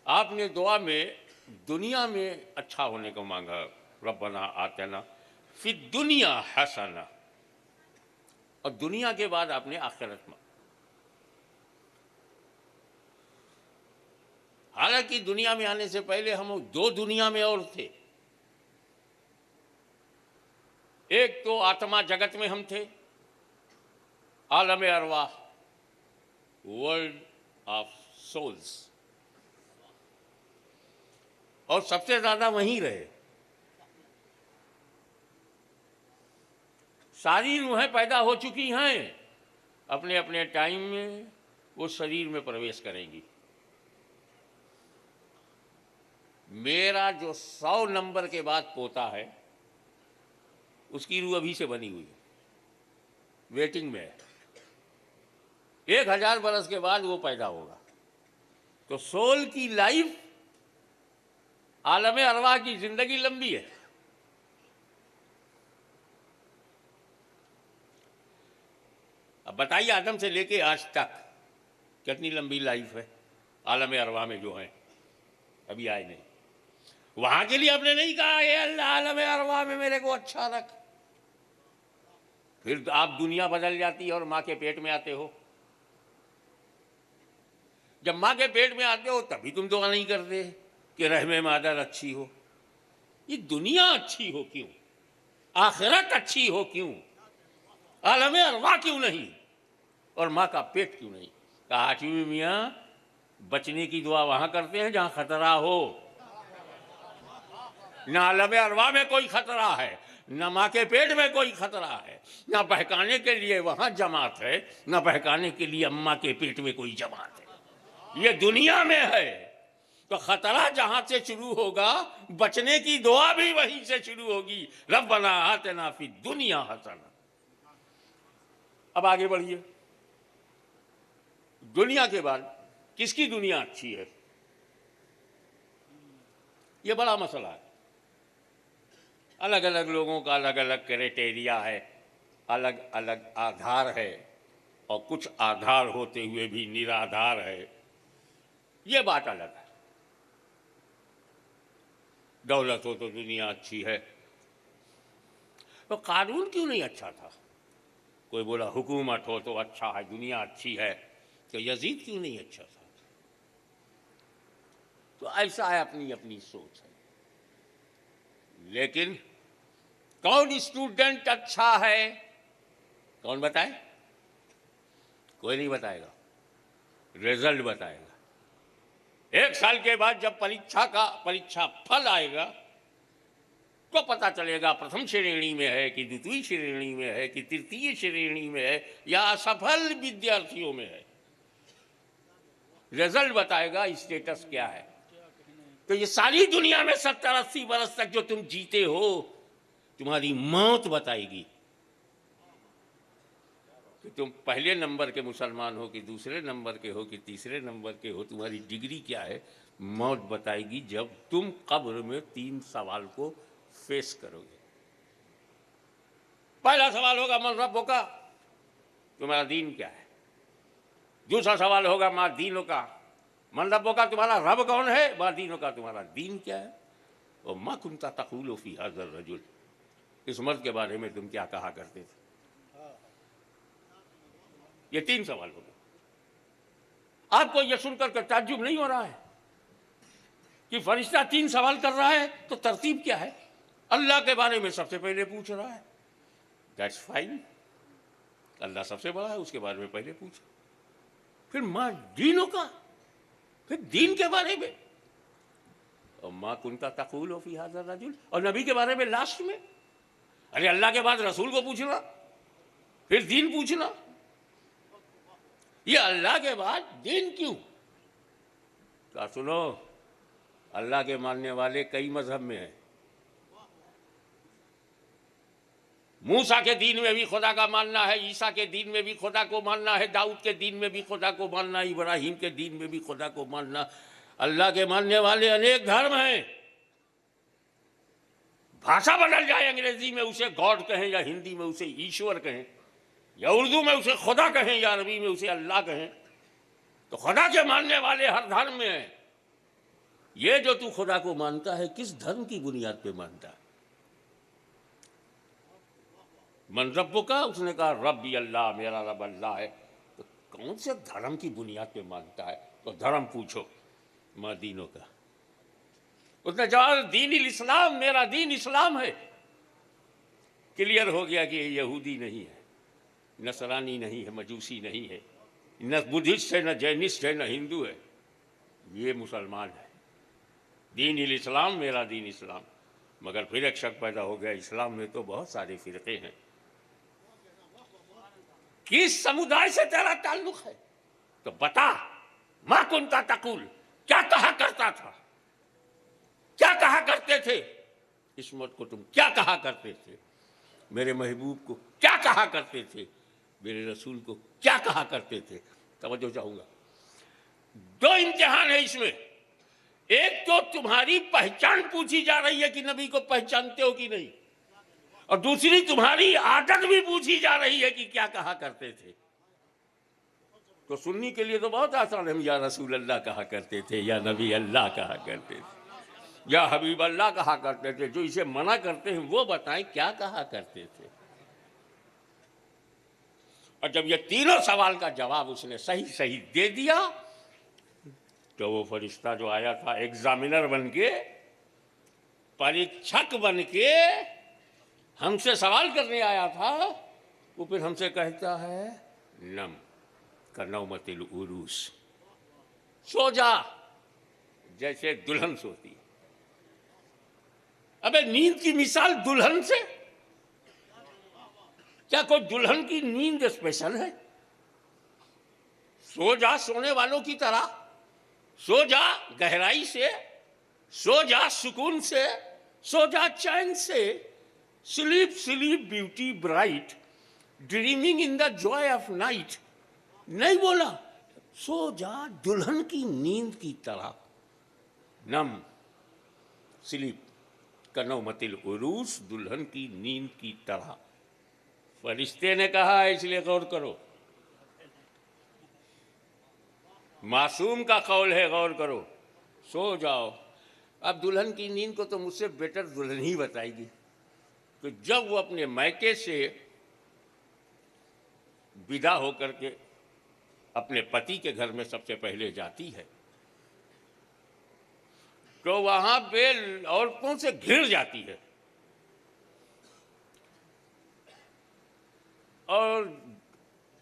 आपने दुआ में दुनिया में अच्छा होने को मांगा, रब्बना आतना फिद दुनिया हसना, और दुनिया के बाद आपने आखिरत में। हालांकि दुनिया में आने से पहले हम दो दुनिया में और थे। एक तो आत्मा जगत में हम थे, आलम अरवाह, वर्ल्ड ऑफ सोल्स, और सबसे ज्यादा वहीं रहे। सारी रूहें पैदा हो चुकी हैं, अपने अपने टाइम में वो शरीर में प्रवेश करेंगी। मेरा जो 100 नंबर के बाद पोता है, उसकी रूह अभी से बनी हुई है, वेटिंग में है। 1000 बरस के बाद वो पैदा होगा। तो सोल की लाइफ, आलम अरवाह की जिंदगी लंबी है। अब बताइए, आदम से लेके आज तक कितनी लंबी लाइफ है आलम अरवाह में जो है, अभी आए नहीं। वहां के लिए आपने नहीं कहा ये अल्लाह आलम अरवाह में मेरे को अच्छा रख। फिर आप दुनिया बदल जाती है और मां के पेट में आते हो। जब मां के पेट में आते हो तभी तुम दुआ नहीं करते कि रहमे मादर अच्छी हो। ये दुनिया अच्छी हो क्यों, आखिरत अच्छी हो क्यों, आलम अरवाह क्यों नहीं, और मां का पेट क्यों नहीं? कहा हाशिमी मियाँ, बचने की दुआ वहां करते हैं जहां खतरा हो। न आलम अरवाह में कोई खतरा है, न माँ के पेट में कोई खतरा है, न बहकाने के लिए वहां जमात है, न बहकाने के लिए अम्मा के पेट में कोई जमात है। ये दुनिया में है। तो खतरा जहां से शुरू होगा, बचने की दुआ भी वहीं से शुरू होगी, रब्बना आतना फी दुनिया हसना। अब आगे बढ़िए। दुनिया के बाद किसकी दुनिया अच्छी है, ये बड़ा मसला है। अलग अलग लोगों का अलग अलग क्राइटेरिया है, अलग अलग आधार है, और कुछ आधार होते हुए भी निराधार है। ये बात अलग है। दौलत हो तो दुनिया अच्छी है, तो कानून क्यों नहीं अच्छा था? कोई बोला हुकूमत हो तो अच्छा है, दुनिया अच्छी है, तो यजीद क्यों नहीं अच्छा था? तो ऐसा है, अपनी अपनी सोच है। लेकिन कौन स्टूडेंट अच्छा है, कौन बताए? कोई नहीं बताएगा, रिजल्ट बताएगा। 1 साल के बाद जब परीक्षा फल आएगा तो पता चलेगा प्रथम श्रेणी में है कि द्वितीय श्रेणी में है कि तृतीय श्रेणी में है या असफल विद्यार्थियों में है। रिजल्ट बताएगा स्टेटस क्या है। तो ये सारी दुनिया में 70-80 बरस तक जो तुम जीते हो, तुम्हारी मौत बताएगी कि तुम पहले नंबर के मुसलमान हो कि दूसरे नंबर के हो कि तीसरे नंबर के हो। तुम्हारी डिग्री क्या है, मौत बताएगी जब तुम कब्र में 3 सवाल को फेस करोगे। पहला सवाल होगा मन रब्बो का, तुम्हारा दीन क्या है। दूसरा सवाल होगा मा दीनों का, मन रब्बो का तुम्हारा रब कौन है, मा दीनों का तुम्हारा दीन क्या है, और मा कुंता तक़ूलु फी हाज़ल रजुल, इस मर्द के बारे में तुम क्या कहा करते थे। ये 3 सवाल हो गए। आपको यह सुनकर के ताज्जुब नहीं हो रहा है कि फरिश्ता 3 सवाल कर रहा है, तो तरतीब क्या है? अल्लाह के बारे में सबसे पहले पूछ रहा है, दैट्स फाइन, अल्लाह सबसे बड़ा है, उसके बारे में पहले पूछो। फिर माँ दीनों का, फिर दीन के बारे में, और माँ कुंता तक़ूलु फी हाज़ल रजुल, और नबी के बारे में लास्ट में। अरे अल्लाह के बाद रसूल को पूछना, फिर दीन पूछना, ये अल्लाह के बाद दीन क्यों? क्या सुनो, अल्लाह के मानने वाले कई मजहब में हैं। मूसा के दीन में भी खुदा का मानना है, ईसा के दीन में भी खुदा को मानना है, दाऊद के दीन में भी खुदा को मानना, इब्राहिम के दीन में भी खुदा को मानना। अल्लाह के मानने वाले अनेक धर्म हैं। भाषा बदल जाए, अंग्रेजी में उसे गॉड कहें या हिंदी में उसे ईश्वर कहें या उर्दू में उसे खुदा कहें या अरबी में उसे अल्लाह कहें, तो खुदा के मानने वाले हर धर्म में हैं। ये जो तू खुदा को मानता है किस धर्म की बुनियाद पे मानता है? मन रब्बो का, उसने कहा रब्बी अल्लाह, मेरा रब अल्लाह है। तो कौन से धर्म की बुनियाद पे मानता है? तो धर्म पूछो मदीनों का। उसने जवाब दीन इस्लाम, मेरा दीन इस्लाम है। क्लियर हो गया कि ये यहूदी नहीं है, नसरानी नहीं है, मजूसी नहीं है, न बुद्धिस्ट है, न जैनिस्ट है, न हिंदू है, ये मुसलमान है। दीन इस्लाम, मेरा दीन इस्लाम। मगर फिर एक शक पैदा हो गया, इस्लाम में तो बहुत सारे फिरके हैं, किस समुदाय से तेरा ताल्लुक है? तो बता, मा कुंता तकुल, क्या कहा करता था, क्या कहा करते थे? इस्मत को तुम क्या कहा करते थे? मेरे महबूब को क्या कहा करते थे? मेरे रसूल को क्या कहा करते थे? तवज्जो चाहूंगा। दो इम्तिहान है इसमें। एक तो तुम्हारी पहचान पूछी जा रही है कि नबी को पहचानते हो कि नहीं, और दूसरी तुम्हारी आदत भी पूछी जा रही है कि क्या कहा करते थे। तो सुन्नी के लिए तो बहुत आसान है, हम या रसूल अल्लाह कहा करते थे, या नबी अल्लाह कहा करते थे, या हबीब अल्लाह कहा करते थे। जो इसे मना करते हैं वो बताएं क्या कहा करते थे। और जब ये तीनों सवाल का जवाब उसने सही सही दे दिया, तो वो फरिश्ता जो आया था एग्जामिनर बन के, परीक्षक बन के हमसे सवाल करने आया था, वो फिर हमसे कहता है नम का नौमतिल उरूस, सो जा जैसे दुल्हन सोती है। अबे नींद की मिसाल दुल्हन से? क्या कोई दुल्हन की नींद स्पेशल है? सो जा सोने वालों की तरह, सो जा गहराई से, सो जा सुकून से, सो जा चैन से। Sleep sleep beauty bright, dreaming in the Joy of night. नहीं बोला, सो जा दुल्हन की नींद की तरह। नम स्लीप कनौमतिल उरूस, दुल्हन की नींद की तरह। फरिश्ते ने कहा है, इसलिए गौर करो, मासूम का कौल है, गौर करो, सो जाओ। अब दुल्हन की नींद को तो मुझसे बेटर दुल्हन ही बताएगी। तो जब वो अपने मैके से विदा होकर के अपने पति के घर में सबसे पहले जाती है, तो वहां पे औरतों से घिर जाती है, और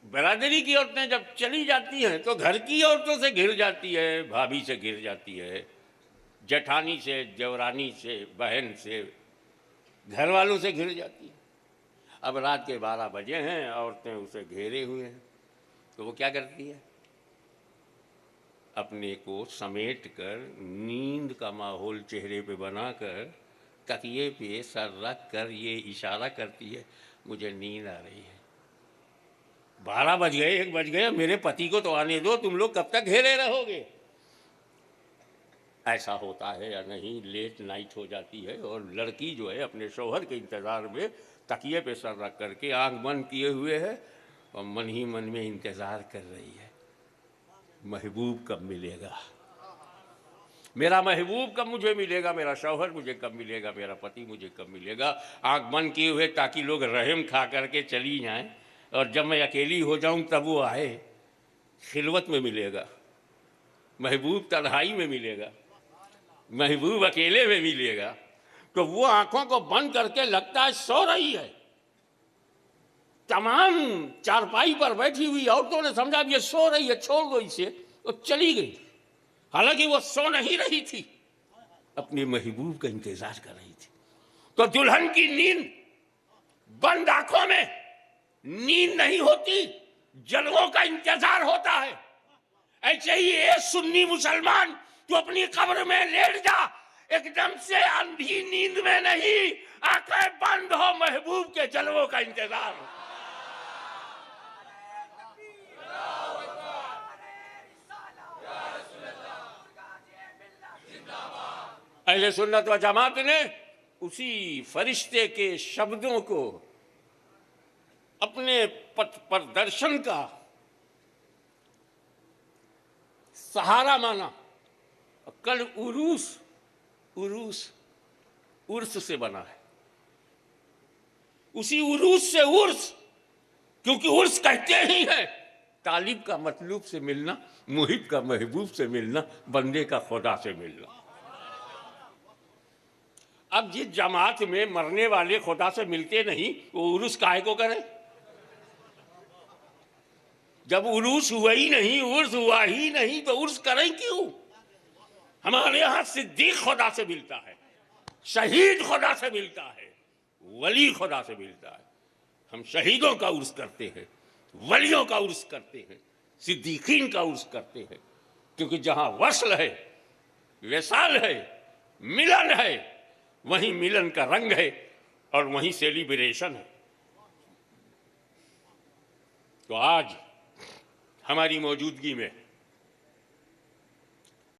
बरादरी की औरतें जब चली जाती हैं तो घर की औरतों से घिर जाती है, भाभी से घिर जाती है, जेठानी से, देवरानी से, बहन से, घर वालों से घिर जाती है। अब रात के 12 बजे हैं, औरतें उसे घेरे हुए हैं, तो वो क्या करती है? अपने को समेट कर, नींद का माहौल चेहरे पे बनाकर, तकिए पे सर रख कर ये इशारा करती है, मुझे नींद आ रही है। 12 बज गए, 1 बज गए, मेरे पति को तो आने दो, तुम लोग कब तक घेरे रहोगे? ऐसा होता है या नहीं? लेट नाइट हो जाती है और लड़की जो है अपने शौहर के इंतज़ार में तकिए पे सर रख करके आंख बंद किए हुए है और मन ही मन में इंतज़ार कर रही है, महबूब कब मिलेगा, मेरा महबूब कब मुझे मिलेगा, मेरा शौहर मुझे कब मिलेगा, मेरा पति मुझे कब मिलेगा। आंख बंद किए हुए ताकि लोग रहम खा करके चली जाएं, और जब मैं अकेली हो जाऊं तब वो आए। खिलवत में मिलेगा महबूब, तन्हाई में मिलेगा महबूब, अकेले में मिलेगा। तो वो आंखों को बंद करके लगता है सो रही है। तमाम चारपाई पर बैठी हुई औरतों ने समझा ये सो रही है, छोड़ दो इसे, तो चली गई। हालांकि वो सो नहीं रही थी, अपने महबूब का इंतजार कर रही थी। तो दुल्हन की नींद बंद आंखों में नींद नहीं होती, जलवों का इंतजार होता है। ऐसे ही ए सुन्नी मुसलमान, तू अपनी कब्र में लेट जा, एकदम से अंधी नींद में नहीं, आंखें बंद हो, महबूब के जलवों का इंतजार। अहले सुन्नत व जमात ने उसी फरिश्ते के शब्दों को अपने पथ प्रदर्शन का सहारा माना, कल उरूस उरूस उर्स से बना है, उसी उरूस से उर्स, क्योंकि उर्स कहते ही हैं तालिब का मतलूब से मिलना, मुहिब का महबूब से मिलना, बंदे का खुदा से मिलना। अब जिस जमात में मरने वाले खुदा से मिलते नहीं, वो उरूस काहे को करें? जब उरूस हुआ ही नहीं, उर्स हुआ ही नहीं, तो उर्स करें क्यों? हमारे यहां सिद्दीक खुदा से मिलता है, शहीद खुदा से मिलता है, वली खुदा से मिलता है। हम शहीदों का उर्स करते हैं, वलियों का उर्स करते हैं, सिद्दीकीन का उर्स करते हैं, क्योंकि जहां वसल है, विसाल है, मिलन है, वहीं मिलन का रंग है और वहीं सेलिब्रेशन है। तो आज हमारी मौजूदगी में